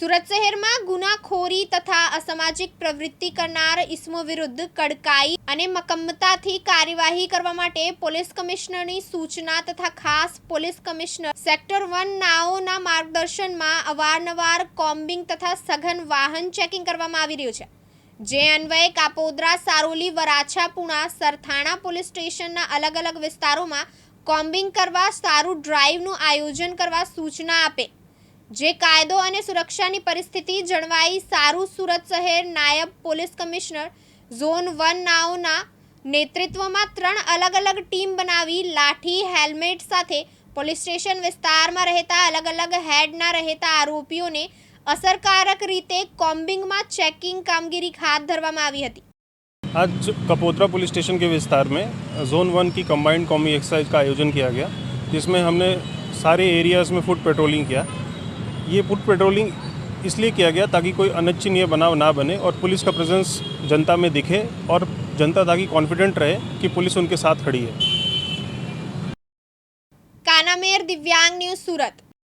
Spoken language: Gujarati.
સુરત શહેરમાં ગુનાખોરી તથા અસામાજિક પ્રવૃત્તિ કરનાર ઇસમો વિરુદ્ધ કડકાઈ અને મક્કમતાથી કાર્યવાહી કરવા માટે પોલીસ કમિશનરની સૂચના તથા ખાસ પોલીસ કમિશનર સેક્ટર 1 નાઓના માર્ગદર્શનમાં અવારનવાર કોમ્બિંગ તથા સઘન વાહન ચેકિંગ કરવામાં આવી રહ્યું છે। જે અન્વયે કાપોદ્રા, સારોલી, વરાછા, પુણા, સરથાણા પોલીસ સ્ટેશનના અલગ અલગ વિસ્તારોમાં કોમ્બિંગ કરવા સારું ડ્રાઈવનું આયોજન કરવા સૂચના આપે, જે કાયદો અને સુરક્ષાની પરિસ્થિતિ જળવાઈ સારું સુરત શહેર નાયબ પોલીસ કમિશનર ઝોન 1 નાઓના નેતૃત્વમાં 3 અલગ અલગ ટીમ બનાવી લાઠી, હેલ્મેટ સાથે પોલીસ સ્ટેશન વિસ્તારમાં રહેતા અલગ અલગ હેડના રહેતા આરોપીઓને અસરકારક રીતે કોમ્બિંગમાં चेकिंग कामगिरी हाथ धरवामां આવી હતી। आज कपोद्रा पुलिस स्टेशन के विस्तार में जोन 1 की कंबाइंड कॉमी एक्सरसाइज का आयोजन किया गया, जिसमें हमने सारे एरियाज़ में फुट पेट्रोलिंग किया। ये फुट पेट्रोलिंग इसलिए किया गया ताकि कोई अनिच्छनीय बनाव ना बने और पुलिस का प्रेजेंस जनता में दिखे और जनता ताकि कॉन्फिडेंट रहे कि पुलिस उनके साथ खड़ी है। कानामेर, दिव्यांग न्यूज़, सूरत।